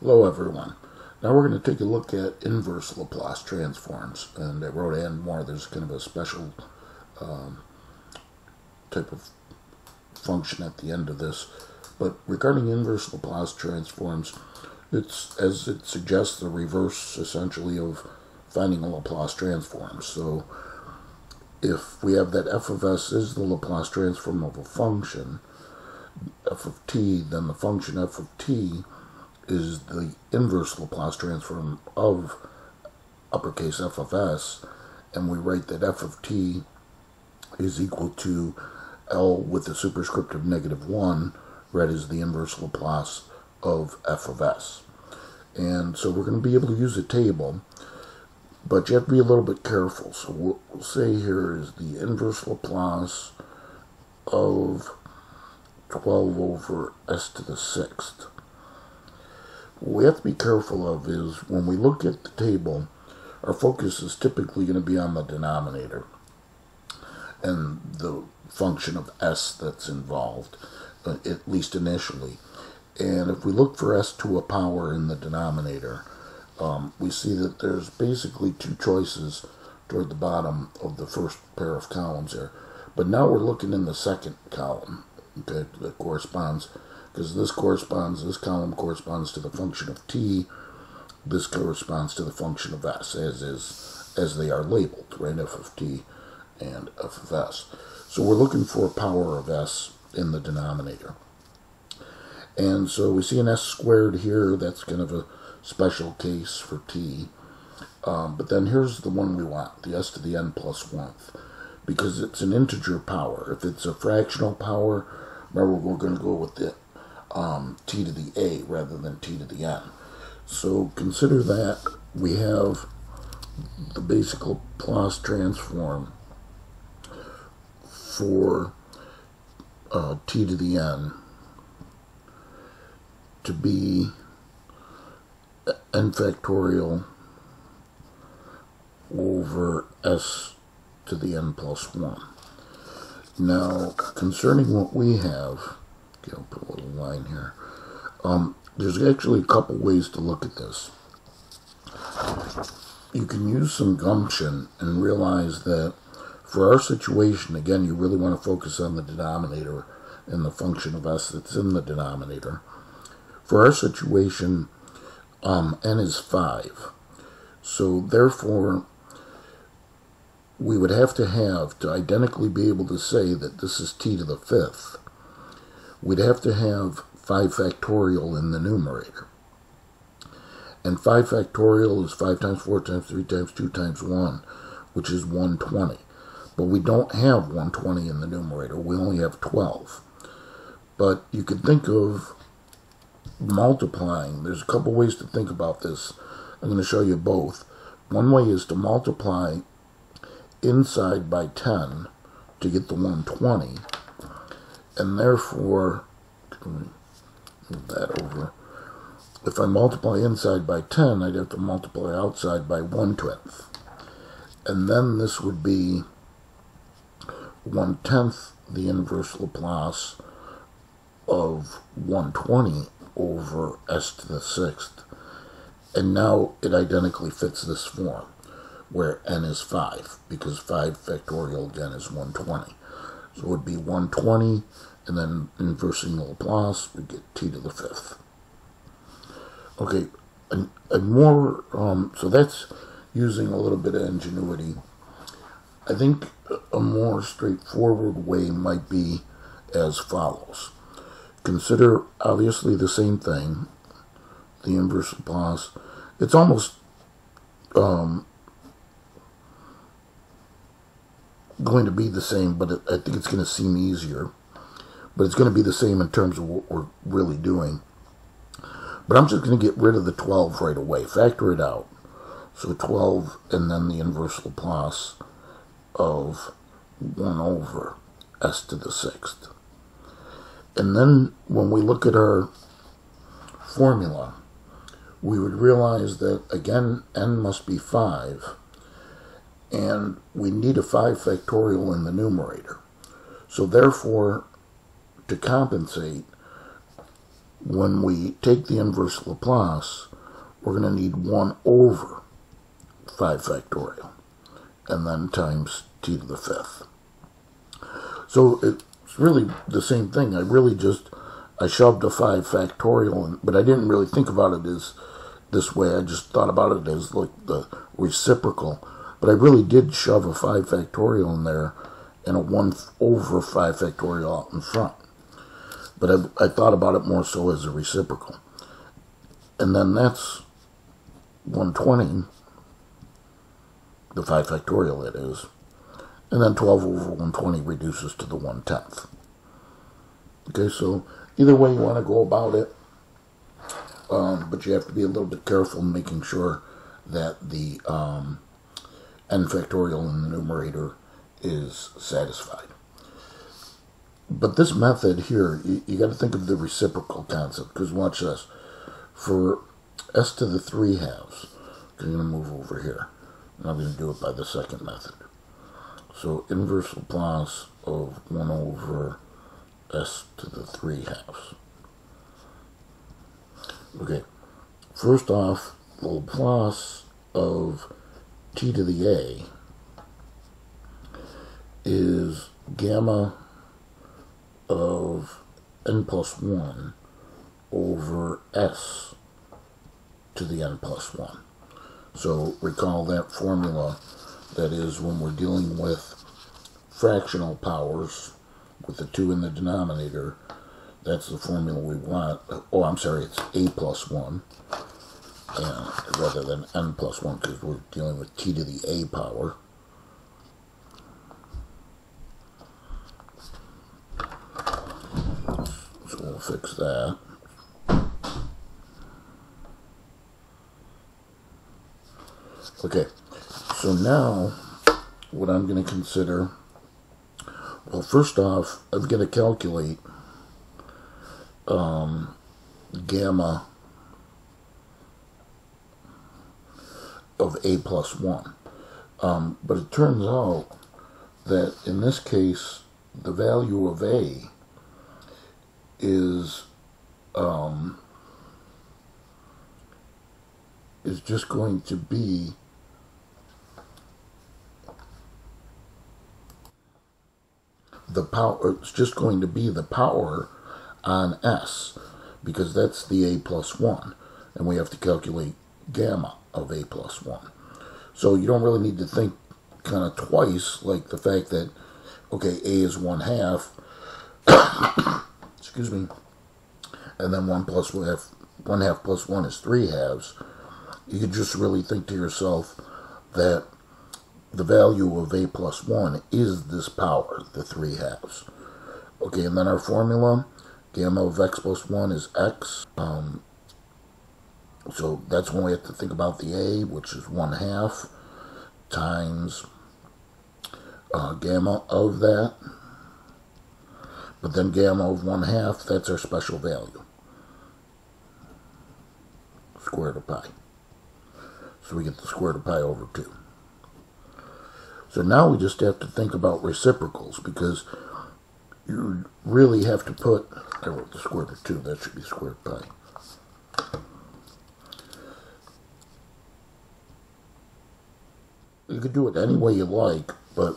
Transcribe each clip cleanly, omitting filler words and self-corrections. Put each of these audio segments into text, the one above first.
Hello everyone. Now we're going to take a look at inverse Laplace transforms, and I wrote and more. There's kind of a special type of function at the end of this. But regarding inverse Laplace transforms, it's, as it suggests, the reverse essentially of finding a Laplace transform. So if we have that f of s is the Laplace transform of a function, f of t, then the function f of t is the inverse Laplace transform of uppercase f of s, and we write that f of t is equal to L with the superscript of -1, read as the inverse Laplace of f of s. And so we're going to be able to use a table, but you have to be a little bit careful. So what we'll say here is the inverse Laplace of 12 over s to the 6th. What we have to be careful of is when we look at the table, our focus is typically going to be on the denominator and the function of s that's involved, at least initially. And if we look for s to a power in the denominator, we see that there's basically two choices toward the bottom of the first pair of columns there. But now we're looking in the second column, okay, that corresponds, because this column corresponds to the function of t, this corresponds to the function of s, as they are labeled, right, f of t and f of s. So we're looking for a power of s in the denominator. And so we see an s squared here. That's kind of a special case for t. But then here's the one we want, the s to the n plus 1th, because it's an integer power. If it's a fractional power, remember we're going to go with the t to the a rather than t to the n. So consider that we have the basic Laplace transform for t to the n to be n factorial over s to the n plus 1. Now, concerning what we have, okay, I'll put a little line here. There's actually a couple ways to look at this. You can use some gumption and realize that for our situation, again, you really want to focus on the denominator and the function of s that's in the denominator. For our situation, n is 5. So therefore, we would have to identically be able to say that this is t to the 5th, we'd have to have 5 factorial in the numerator. And 5 factorial is 5 times 4 times 3 times 2 times 1, which is 120. But we don't have 120 in the numerator. We only have 12. But you could think of multiplying. There's a couple ways to think about this. I'm going to show you both. One way is to multiply inside by 10 to get the 120, and therefore, move that over. If I multiply inside by 10, I'd have to multiply outside by 1/10, and then this would be 1/10 the inverse Laplace of 120 over s to the 6th, and now it identically fits this form where n is 5, because 5 factorial again is 120. So it would be 120, and then inversing the Laplace, we get t to the 5th. Okay, and more, so that's using a little bit of ingenuity. I think a more straightforward way might be as follows. Consider obviously the same thing, the inverse Laplace. It's almost going to be the same, but I think it's going to seem easier. But it's going to be the same in terms of what we're really doing. But I'm just going to get rid of the 12 right away. Factor it out. So 12 and then the inverse Laplace of 1 over s to the 6th. And then when we look at our formula, we would realize that, again, n must be 5. And we need a 5 factorial in the numerator. So therefore, to compensate, when we take the inverse Laplace, we're going to need 1 over 5 factorial, and then times t to the 5th. So it's really the same thing. I shoved a 5 factorial in, but I didn't really think about it as this way. I just thought about it as like the reciprocal. But I really did shove a 5 factorial in there and a 1 over 5 factorial out in front. But I thought about it more so as a reciprocal. And then that's 120, the 5 factorial that is. And then 12 over 120 reduces to the 1/10. Okay, so either way you want to go about it, but you have to be a little bit careful in making sure that the n factorial in the numerator is satisfied. But this method here, you got to think of the reciprocal concept, because watch this. For s to the 3 halves, I'm going to move over here, and I'm going to do it by the second method. So inverse Laplace of 1 over s to the 3 halves. Okay, first off, the Laplace of t to the a is gamma of n plus 1 over s to the n plus 1. So recall that formula. That is, when we're dealing with fractional powers with the 2 in the denominator, that's the formula we want. Oh, I'm sorry, it's a plus 1 and rather than n plus 1, because we're dealing with t to the a power. So we'll fix that. Okay, so now what I'm going to consider, well, first off, I'm going to calculate gamma of a plus 1. But it turns out that in this case, the value of a is just going to be the power. It's just going to be the power on s, because that's the a plus 1, and we have to calculate gamma of a plus 1. So you don't really need to think kind of twice, like the fact that, okay, a is 1/2, excuse me, and then 1 plus 1/2 plus 1 is 3 halves. You could just really think to yourself that the value of a plus 1 is this power, the 3 halves. Okay, and then our formula, gamma of x plus 1 is x. So that's when we have to think about the a, which is 1/2, times gamma of that. But then gamma of 1/2, that's our special value, square root of pi. So we get the square root of pi over 2. So now we just have to think about reciprocals, because you really have to put, I wrote the square root of 2, that should be square root of pi. You could do it any way you like, but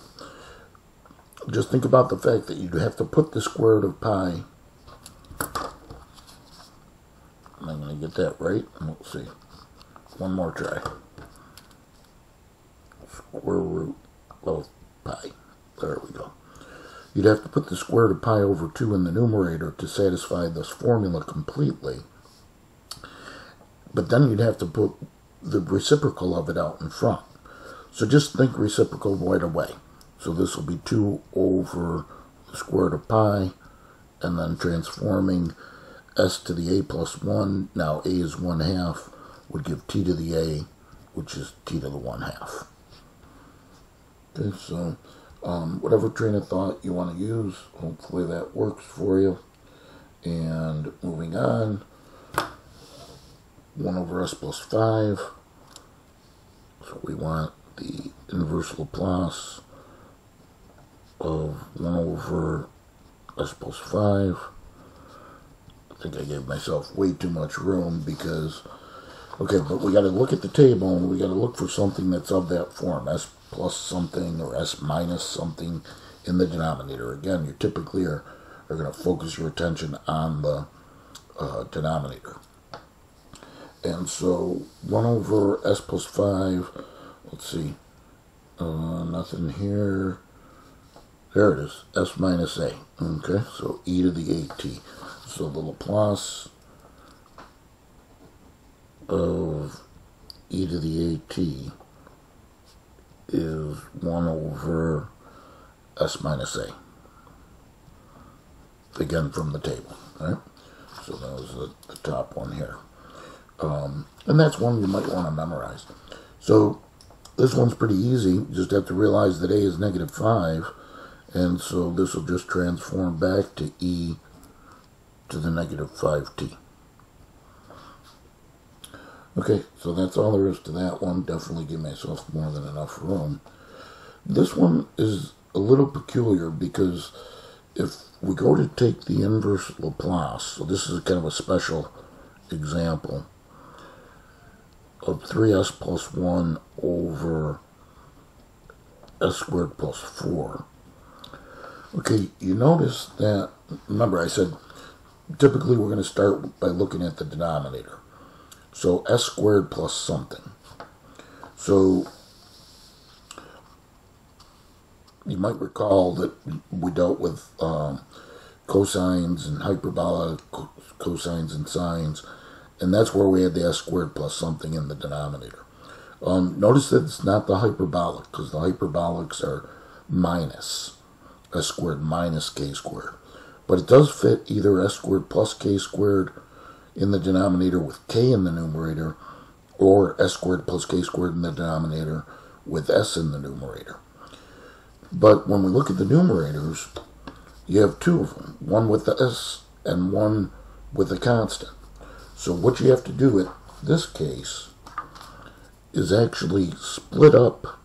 just think about the fact that you'd have to put the square root of pi. Am I going to get that right? Let's see. One more try. Square root of pi. There we go. You'd have to put the square root of pi over 2 in the numerator to satisfy this formula completely. But then you'd have to put the reciprocal of it out in front. So just think reciprocal right away. So this will be 2 over the square root of pi, and then transforming s to the a plus 1, now a is 1/2, would give t to the a, which is t to the 1/2. Okay, so whatever train of thought you want to use, hopefully that works for you. And moving on, 1 over s plus 5. So we want the inverse Laplace of 1 over s plus 5 think I gave myself way too much room because, okay, but we got to look at the table and we got to look for something that's of that form, s plus something or s minus something in the denominator. Again, you typically are going to focus your attention on the denominator. And so 1 over s plus 5, let's see, nothing here. There it is, s minus a. Okay, so e to the at. So the Laplace of e to the at is 1 over s minus a. Again, from the table, right? So that was the top one here. And that's one you might want to memorize. So this one's pretty easy. You just have to realize that a is negative 5. And so this will just transform back to e to the negative 5t. Okay, so that's all there is to that one. Definitely give myself more than enough room. This one is a little peculiar because if we go to take the inverse Laplace, so this is kind of a special example of 3s plus 1 over s squared plus 4. Okay, you notice that, remember I said, typically we're going to start by looking at the denominator. So s squared plus something. So you might recall that we dealt with cosines and hyperbola, cosines and sines, and that's where we had the s squared plus something in the denominator. Notice that it's not the hyperbolic, because the hyperbolics are minus s squared minus k squared. But it does fit either s squared plus k squared in the denominator with k in the numerator, or s squared plus k squared in the denominator with s in the numerator. But when we look at the numerators, you have two of them, one with the s and one with a constant. So what you have to do in this case is actually split up.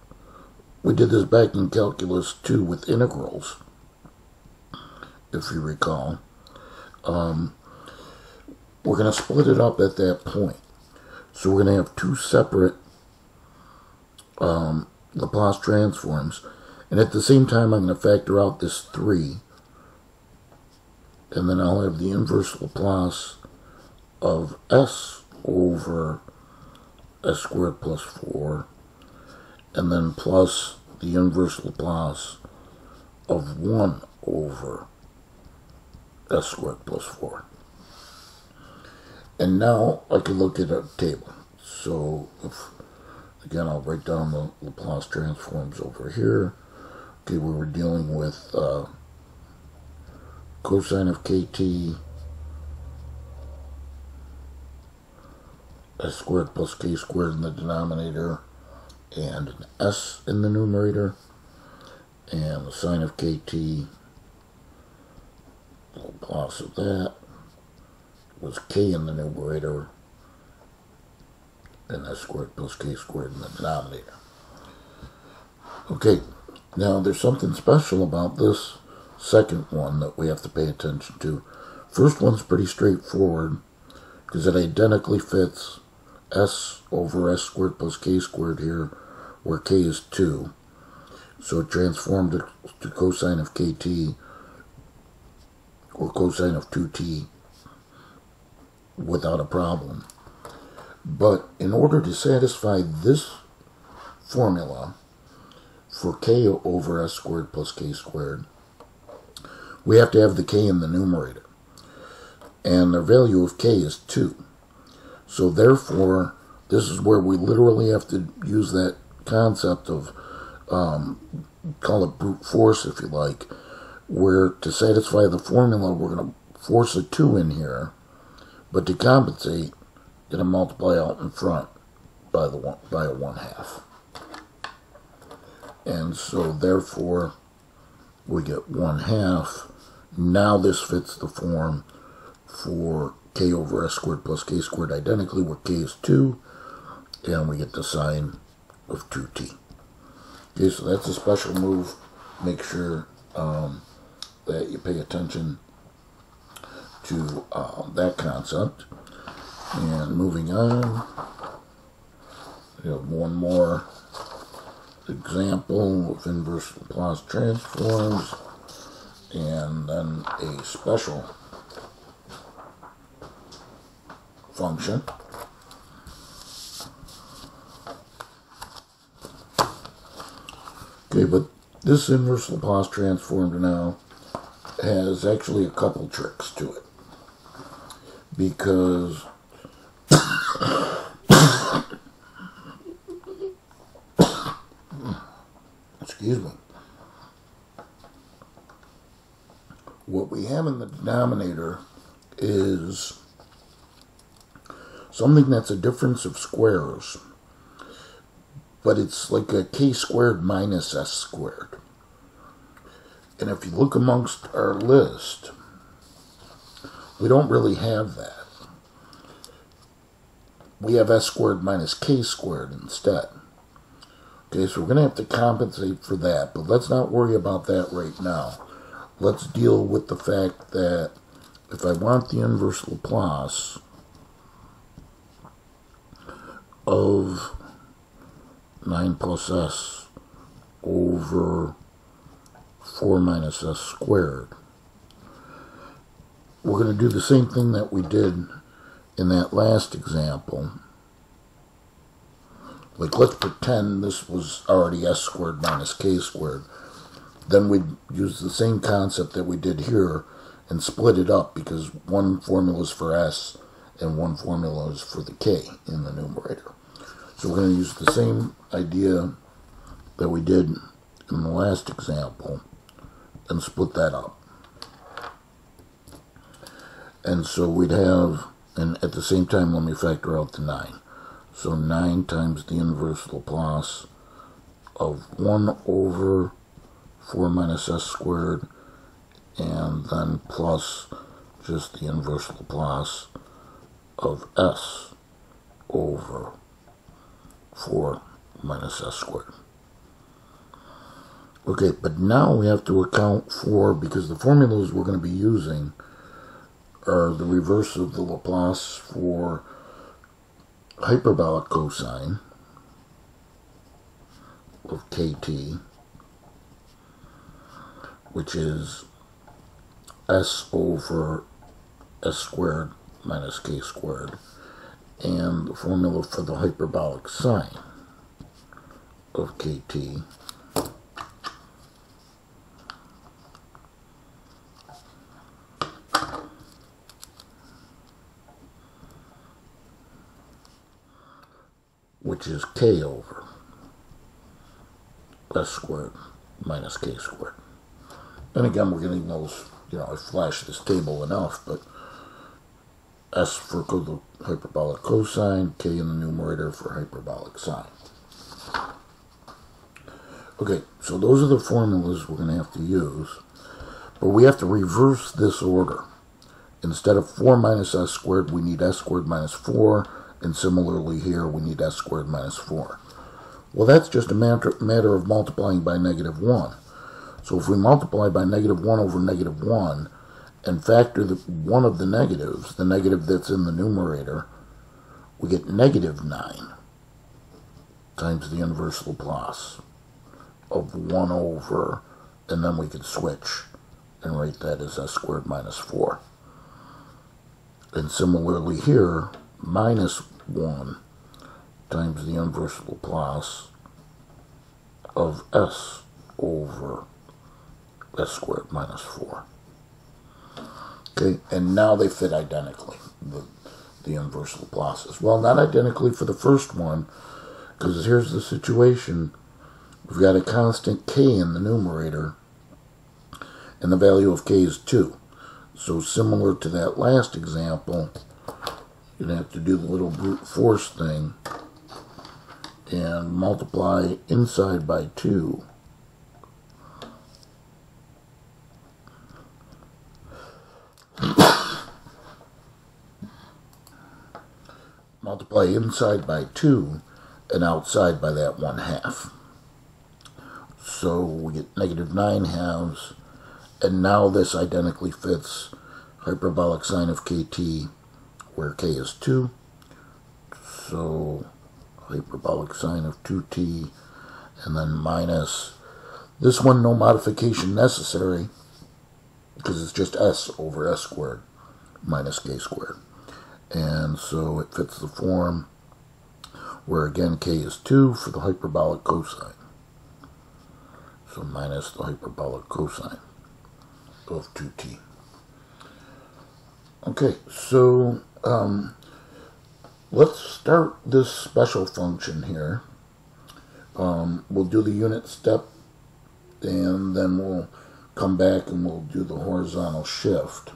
We did this back in Calculus 2 with integrals, if you recall. We're going to split it up at that point. So we're going to have two separate Laplace transforms. And at the same time, I'm going to factor out this 3. And then I'll have the inverse Laplace of s over s squared plus 4. And then plus the inverse Laplace of 1 over s squared plus 4. And now I can look at a table. So, again, I'll write down the Laplace transforms over here. Okay, we were dealing with cosine of kt, s squared plus k squared in the denominator, and an s in the numerator, and the sine of kt, the Laplace of that was k in the numerator, and s squared plus k squared in the denominator. Okay, now there's something special about this second one that we have to pay attention to. First one's pretty straightforward because it identically fits s over s squared plus k squared here, where k is 2. So it transformed to cosine of kt, or cosine of 2t, without a problem. But in order to satisfy this formula for k over s squared plus k squared, we have to have the k in the numerator. And the value of k is 2. So therefore, this is where we literally have to use that concept of, call it brute force if you like, where to satisfy the formula we're going to force a 2 in here, but to compensate, going to multiply out in front by a 1/2. And so therefore, we get 1/2. Now this fits the form for k over s squared plus k squared identically, where k is 2, and we get the sine of 2t. Okay, so that's a special move. Make sure that you pay attention to that concept. And moving on, we have one more example of inverse Laplace transforms, and then a special function. Okay, but this inverse Laplace transform now has actually a couple tricks to it, because excuse me, what we have in the denominator is something that's a difference of squares, but it's like a k squared minus s squared. And if you look amongst our list, we don't really have that. We have s squared minus k squared instead. Okay, so we're going to have to compensate for that, but let's not worry about that right now. Let's deal with the fact that if I want the inverse Laplace of 9 plus s over 4 minus s squared, we're going to do the same thing that we did in that last example. Like, let's pretend this was already s squared minus k squared. Then we'd use the same concept that we did here and split it up, because one formula is for s and one formula is for the k in the numerator. So we're going to use the same idea that we did in the last example and split that up. And so we'd have, and at the same time, let me factor out the 9. So 9 times the inverse Laplace of 1 over 4 minus s squared, and then plus just the inverse Laplace of s over 4 minus s squared. Okay, but now we have to account for, because the formulas we're going to be using are the reverse of the Laplace for hyperbolic cosine of kt, which is s over s squared minus k squared, and the formula for the hyperbolic sine of kt, which is k over s squared minus k squared. And again, we're getting those, I flashed this table enough, but s for the hyperbolic cosine, k in the numerator for hyperbolic sine. Okay, so those are the formulas we're going to have to use, but we have to reverse this order. Instead of 4 minus s squared, we need s squared minus 4, and similarly here, we need s squared minus 4. Well, that's just a matter of multiplying by negative 1. So if we multiply by negative 1 over negative 1, and factor one of the negatives, the negative that's in the numerator, we get negative 9 times the inverse Laplace of 1 over, and then we could switch and write that as s squared minus 4. And similarly here, minus 1 times the inverse Laplace of s over s squared minus 4. Okay, and now they fit identically, the inverse Laplaces. Well, not identically for the first one, because here's the situation. We've got a constant k in the numerator, and the value of k is 2. So similar to that last example, you'd have to do the little brute force thing and multiply inside by 2. Multiply inside by 2 and outside by that 1/2. So we get negative 9 halves, and now this identically fits hyperbolic sine of kt, where k is 2. So hyperbolic sine of 2t, and then minus, this one no modification necessary, because it's just s over s squared minus k squared. And so it fits the form where again k is 2 for the hyperbolic cosine. So minus the hyperbolic cosine of 2t. Okay, so let's start this special function here. We'll do the unit step, and then we'll come back and we'll do the horizontal shift.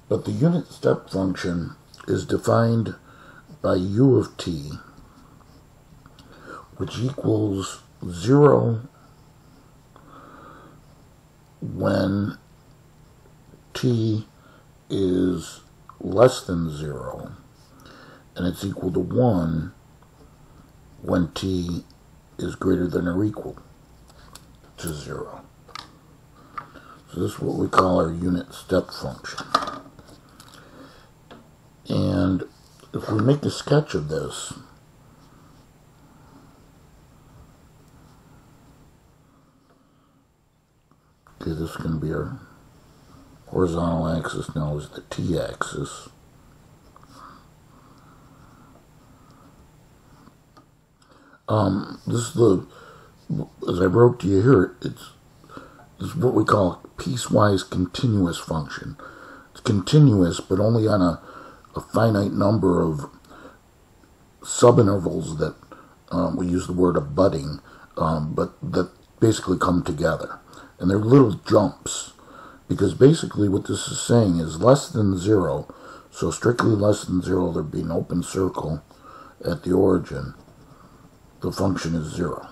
But the unit step function is defined by u of t, which equals 0 when t is less than 0, and it's equal to 1 when t is greater than or equal to 0. So this is what we call our unit step function. And if we make a sketch of this, okay, this is going to be our horizontal axis now is the t-axis. This is the, as I wrote to you here, this is what we call a piecewise continuous function. It's continuous, but only on a finite number of subintervals that we use the word abutting, but that basically come together. And they're little jumps, because basically what this is saying is less than 0, so strictly less than 0, there'd be an open circle at the origin. The function is 0.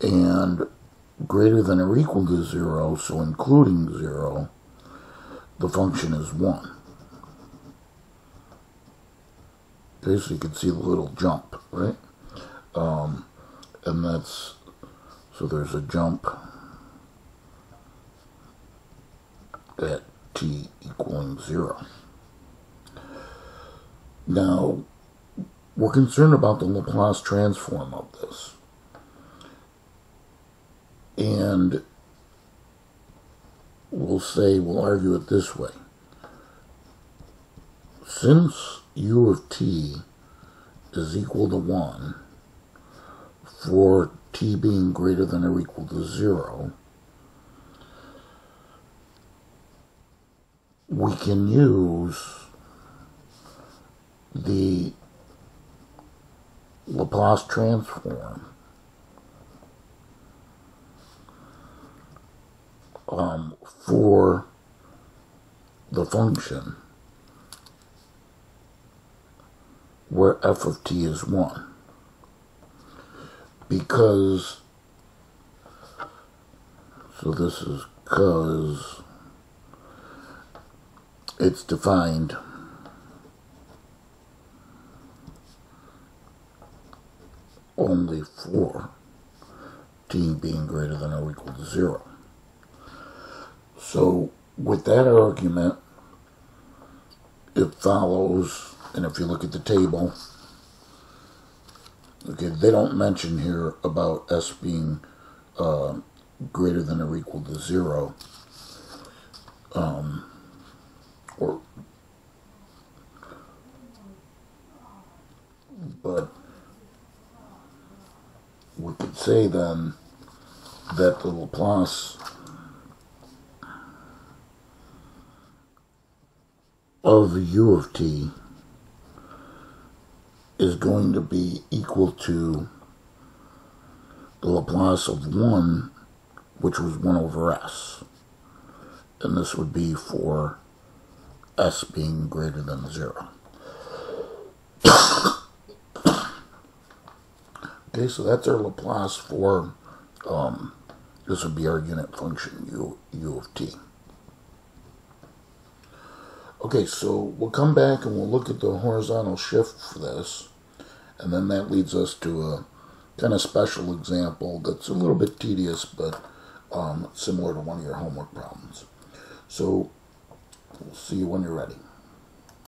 And greater than or equal to 0, so including 0, the function is 1. Okay, so you can see the little jump, right? And that's, so there's a jump at t equaling 0. Now, we're concerned about the Laplace transform of this. And we'll argue it this way. Since u of t is equal to 1 for t being greater than or equal to 0, we can use the Laplace transform for the function where f of t is 1. Because, so this is because it's defined only for t being greater than or equal to 0. So with that argument, it follows, and if you look at the table, okay, they don't mention here about s being greater than or equal to 0, but we could say then that the Laplace of u of t is going to be equal to the Laplace of 1, which was 1 over s. And this would be for s being greater than 0. Okay, so that's our Laplace for, this would be our unit function, u of t. Okay, so we'll come back and we'll look at the horizontal shift for this, and then that leads us to a kind of special example that's a little bit tedious, but similar to one of your homework problems. So we'll see you when you're ready.